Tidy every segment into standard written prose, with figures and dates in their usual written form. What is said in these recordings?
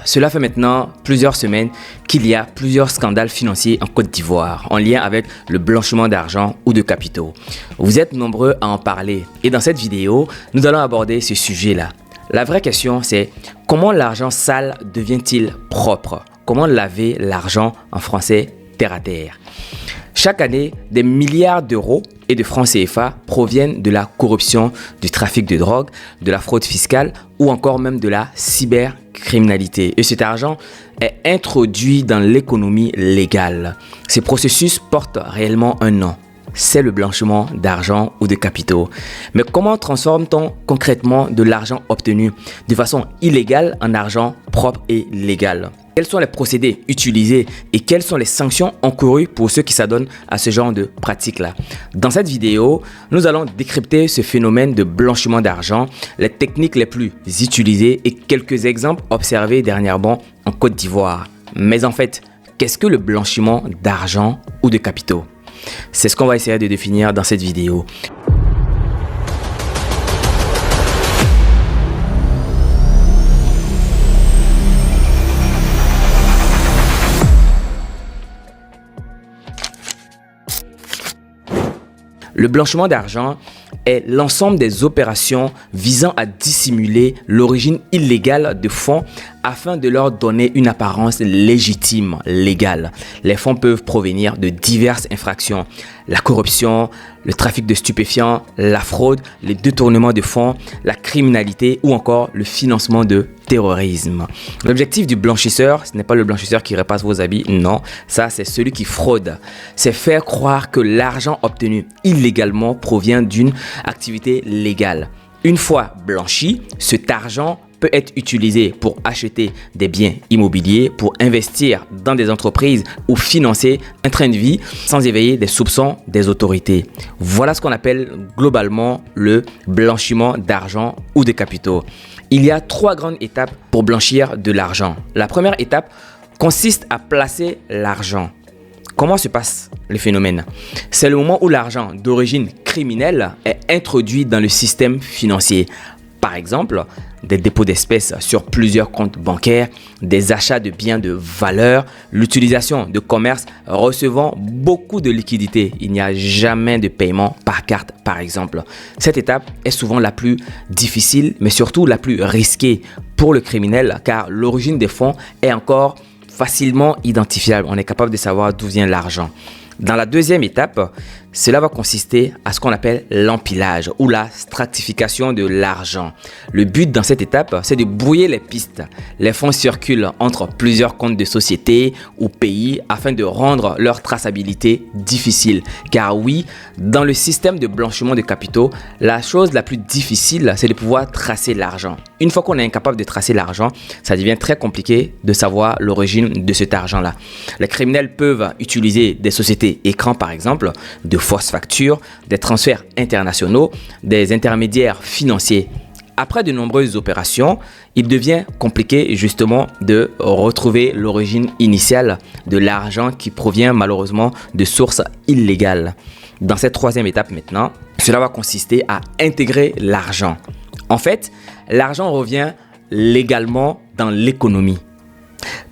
Cela fait maintenant plusieurs semaines qu'il y a plusieurs scandales financiers en Côte d'Ivoire en lien avec le blanchiment d'argent ou de capitaux. Vous êtes nombreux à en parler et dans cette vidéo, nous allons aborder ce sujet-là. La vraie question, c'est comment l'argent sale devient-il propre? Comment laver l'argent, en français, terre à terre? Chaque année, des milliards d'euros et de francs CFA proviennent de la corruption, du trafic de drogue, de la fraude fiscale ou encore même de la cybercriminalité. Et cet argent est introduit dans l'économie légale. Ces processus portent réellement un nom. C'est le blanchiment d'argent ou de capitaux. Mais comment transforme-t-on concrètement de l'argent obtenu de façon illégale en argent propre et légal? Quels sont les procédés utilisés et quelles sont les sanctions encourues pour ceux qui s'adonnent à ce genre de pratiques-là? Dans cette vidéo, nous allons décrypter ce phénomène de blanchiment d'argent, les techniques les plus utilisées et quelques exemples observés dernièrement en Côte d'Ivoire. Mais en fait, qu'est-ce que le blanchiment d'argent ou de capitaux? C'est ce qu'on va essayer de définir dans cette vidéo. Le blanchiment d'argent est l'ensemble des opérations visant à dissimuler l'origine illégale de fonds afin de leur donner une apparence légitime, légale. Les fonds peuvent provenir de diverses infractions. La corruption, le trafic de stupéfiants, la fraude, le détournement de fonds, la criminalité ou encore le financement de terrorisme. L'objectif du blanchisseur, ce n'est pas le blanchisseur qui repasse vos habits, non, ça c'est celui qui fraude. C'est faire croire que l'argent obtenu illégalement provient d'une activité légale. Une fois blanchi, cet argent peut être utilisé pour acheter des biens immobiliers, pour investir dans des entreprises ou financer un train de vie sans éveiller des soupçons des autorités. Voilà ce qu'on appelle globalement le blanchiment d'argent ou de capitaux. Il y a 3 grandes étapes pour blanchir de l'argent. La première étape consiste à placer l'argent. Comment se passe le phénomène? C'est le moment où l'argent d'origine criminelle est introduit dans le système financier. Par exemple, des dépôts d'espèces sur plusieurs comptes bancaires, des achats de biens de valeur, l'utilisation de commerces recevant beaucoup de liquidités. Il n'y a jamais de paiement par carte, par exemple. Cette étape est souvent la plus difficile, mais surtout la plus risquée pour le criminel, car l'origine des fonds est encore facilement identifiable. On est capable de savoir d'où vient l'argent. Dans la deuxième étape, cela va consister à ce qu'on appelle l'empilage ou la stratification de l'argent. Le but dans cette étape, c'est de brouiller les pistes. Les fonds circulent entre plusieurs comptes de sociétés ou pays afin de rendre leur traçabilité difficile. Car oui, dans le système de blanchiment de capitaux, la chose la plus difficile, c'est de pouvoir tracer l'argent. Une fois qu'on est incapable de tracer l'argent, ça devient très compliqué de savoir l'origine de cet argent-là. Les criminels peuvent utiliser des sociétés écrans, par exemple, de fausses factures, des transferts internationaux, des intermédiaires financiers. Après de nombreuses opérations, il devient compliqué justement de retrouver l'origine initiale de l'argent qui provient malheureusement de sources illégales. Dans cette troisième étape maintenant, cela va consister à intégrer l'argent. En fait, l'argent revient légalement dans l'économie.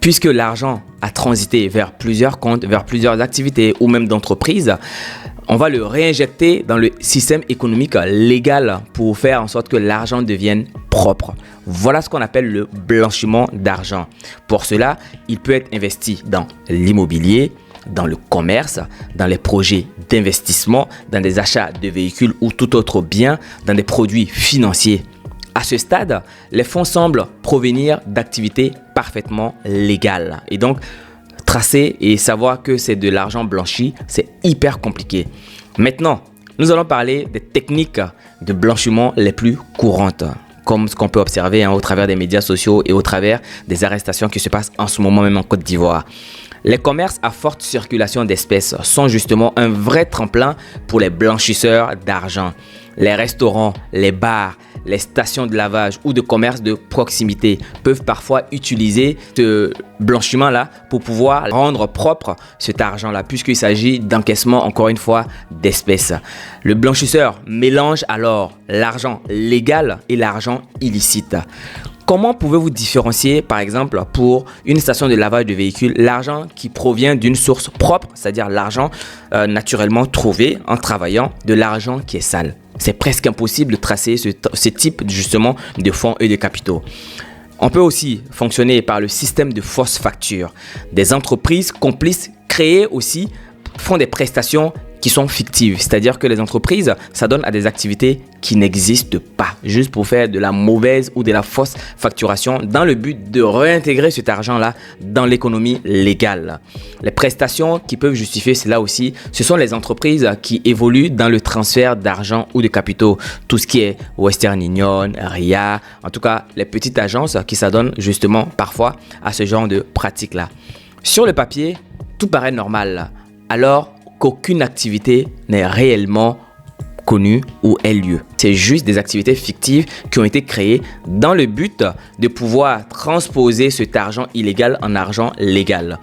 Puisque l'argent a transité vers plusieurs comptes, vers plusieurs activités ou même d'entreprises, on va le réinjecter dans le système économique légal pour faire en sorte que l'argent devienne propre. Voilà ce qu'on appelle le blanchiment d'argent. Pour cela, il peut être investi dans l'immobilier, dans le commerce, dans les projets d'investissement, dans des achats de véhicules ou tout autre bien, dans des produits financiers. À ce stade, les fonds semblent provenir d'activités parfaitement légales. Et donc, tracer et savoir que c'est de l'argent blanchi, c'est hyper compliqué. Maintenant, nous allons parler des techniques de blanchiment les plus courantes, comme ce qu'on peut observer au travers des médias sociaux et au travers des arrestations qui se passent en ce moment même en Côte d'Ivoire. Les commerces à forte circulation d'espèces sont justement un vrai tremplin pour les blanchisseurs d'argent. Les restaurants, les bars, les stations de lavage ou de commerce de proximité peuvent parfois utiliser ce blanchiment-là pour pouvoir rendre propre cet argent-là, puisqu'il s'agit d'encaissement, encore une fois, d'espèces. Le blanchisseur mélange alors l'argent légal et l'argent illicite. Comment pouvez-vous différencier, par exemple, pour une station de lavage de véhicules, l'argent qui provient d'une source propre, c'est-à-dire l'argent naturellement trouvé en travaillant, de l'argent qui est sale? C'est presque impossible de tracer ce type justement de fonds et de capitaux. On peut aussi fonctionner par le système de fausse facture. Des entreprises complices créées aussi font des prestations qui sont fictives, c'est-à-dire que les entreprises s'adonnent à des activités qui n'existent pas, juste pour faire de la mauvaise ou de la fausse facturation dans le but de réintégrer cet argent-là dans l'économie légale. Les prestations qui peuvent justifier cela aussi, ce sont les entreprises qui évoluent dans le transfert d'argent ou de capitaux, tout ce qui est Western Union, RIA, en tout cas les petites agences qui s'adonnent justement parfois à ce genre de pratiques-là. Sur le papier, tout paraît normal, alors qu'aucune activité n'est réellement connue ou ait lieu. C'est juste des activités fictives qui ont été créées dans le but de pouvoir transposer cet argent illégal en argent légal.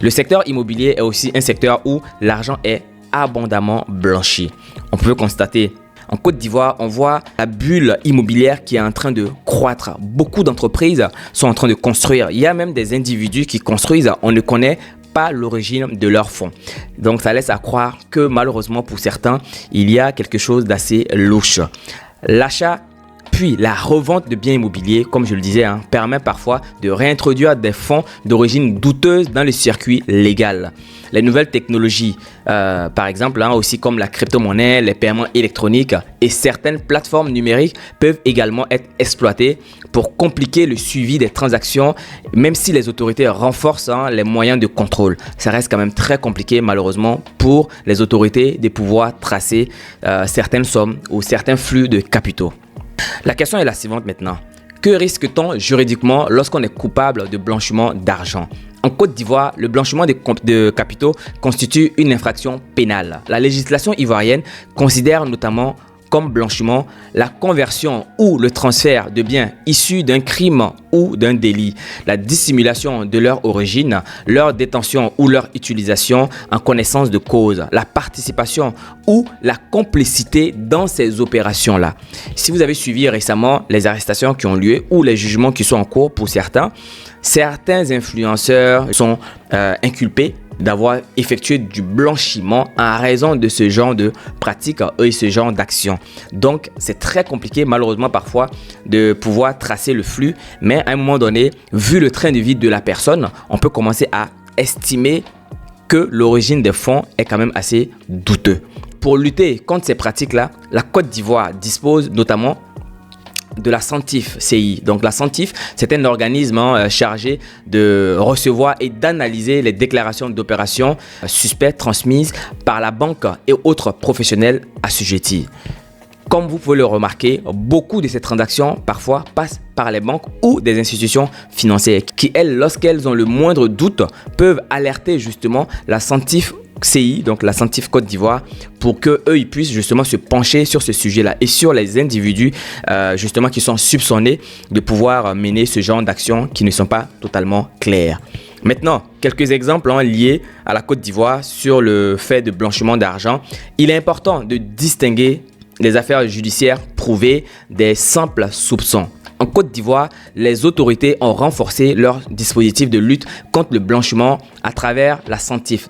Le secteur immobilier est aussi un secteur où l'argent est abondamment blanchi. On peut constater en Côte d'Ivoire, on voit la bulle immobilière qui est en train de croître. Beaucoup d'entreprises sont en train de construire. Il y a même des individus qui construisent. On ne connaît pas l'origine de leurs fonds. Donc ça laisse à croire que malheureusement pour certains, il y a quelque chose d'assez louche. L'achat puis la revente de biens immobiliers, comme je le disais, permet parfois de réintroduire des fonds d'origine douteuse dans le circuit légal. Les nouvelles technologies, par exemple, aussi comme la crypto-monnaie, les paiements électroniques et certaines plateformes numériques peuvent également être exploitées pour compliquer le suivi des transactions, même si les autorités renforcent les moyens de contrôle. Ça reste quand même très compliqué, malheureusement, pour les autorités de pouvoir tracer certaines sommes ou certains flux de capitaux. La question est la suivante maintenant. Que risque-t-on juridiquement lorsqu'on est coupable de blanchiment d'argent? En Côte d'Ivoire, le blanchiment de capitaux constitue une infraction pénale. La législation ivoirienne considère notamment comme blanchiment la conversion ou le transfert de biens issus d'un crime ou d'un délit, la dissimulation de leur origine, leur détention ou leur utilisation en connaissance de cause, la participation ou la complicité dans ces opérations-là. Si vous avez suivi récemment les arrestations qui ont lieu ou les jugements qui sont en cours pour certains influenceurs sont inculpés d'avoir effectué du blanchiment en raison de ce genre de pratiques et ce genre d'actions. Donc, c'est très compliqué malheureusement parfois de pouvoir tracer le flux, mais à un moment donné, vu le train de vie de la personne, on peut commencer à estimer que l'origine des fonds est quand même assez douteux. Pour lutter contre ces pratiques-là, la Côte d'Ivoire dispose notamment de la Centif CI. Donc la Centif, c'est un organisme chargé de recevoir et d'analyser les déclarations d'opérations suspectes transmises par la banque et autres professionnels assujettis. Comme vous pouvez le remarquer, beaucoup de ces transactions parfois passent par les banques ou des institutions financières qui, elles, lorsqu'elles ont le moindre doute, peuvent alerter justement la Centif CI, donc la Centif Côte d'Ivoire, pour qu'eux ils puissent justement se pencher sur ce sujet-là et sur les individus justement qui sont soupçonnés de pouvoir mener ce genre d'actions qui ne sont pas totalement claires. Maintenant, quelques exemples liés à la Côte d'Ivoire sur le fait de blanchiment d'argent. Il est important de distinguer les affaires judiciaires prouvées des simples soupçons. En Côte d'Ivoire, les autorités ont renforcé leur dispositif de lutte contre le blanchiment à travers la Centif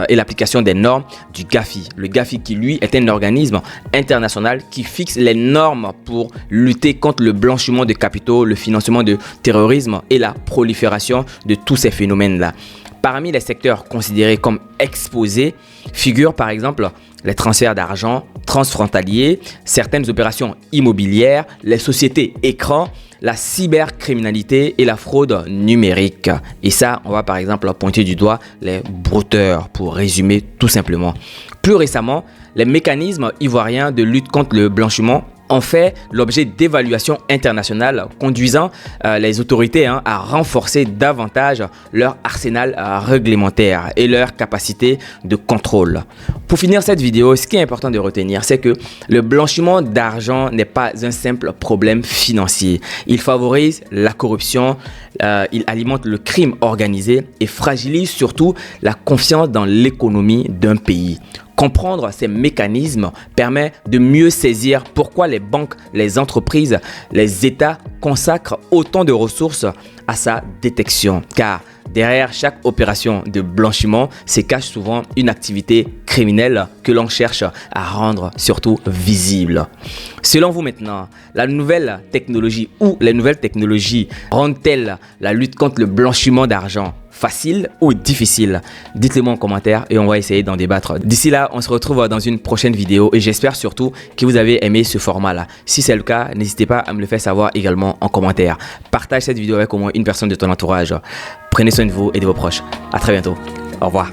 et l'application des normes du GAFI. Le GAFI qui, lui, est un organisme international qui fixe les normes pour lutter contre le blanchiment de capitaux, le financement de terrorisme et la prolifération de tous ces phénomènes-là. Parmi les secteurs considérés comme exposés figurent par exemple les transferts d'argent transfrontaliers, certaines opérations immobilières, les sociétés écrans, la cybercriminalité et la fraude numérique. Et ça, on va par exemple pointer du doigt les brouteurs pour résumer tout simplement. Plus récemment, les mécanismes ivoiriens de lutte contre le blanchiment ont fait l'objet d'évaluations internationales conduisant les autorités à renforcer davantage leur arsenal réglementaire et leur capacité de contrôle. Pour finir cette vidéo, ce qui est important de retenir, c'est que le blanchiment d'argent n'est pas un simple problème financier. Il favorise la corruption, il alimente le crime organisé et fragilise surtout la confiance dans l'économie d'un pays. Comprendre ces mécanismes permet de mieux saisir pourquoi les banques, les entreprises, les États consacrent autant de ressources à sa détection. Car derrière chaque opération de blanchiment se cache souvent une activité criminelle que l'on cherche à rendre surtout visible. Selon vous maintenant, la nouvelle technologie ou les nouvelles technologies rendent-elles la lutte contre le blanchiment d'argent facile ou difficile? Dites-le moi en commentaire et on va essayer d'en débattre. D'ici là, on se retrouve dans une prochaine vidéo et j'espère surtout que vous avez aimé ce format-là. Si c'est le cas, n'hésitez pas à me le faire savoir également en commentaire. Partage cette vidéo avec au moins une personne de ton entourage. Prenez soin de vous et de vos proches. À très bientôt. Au revoir.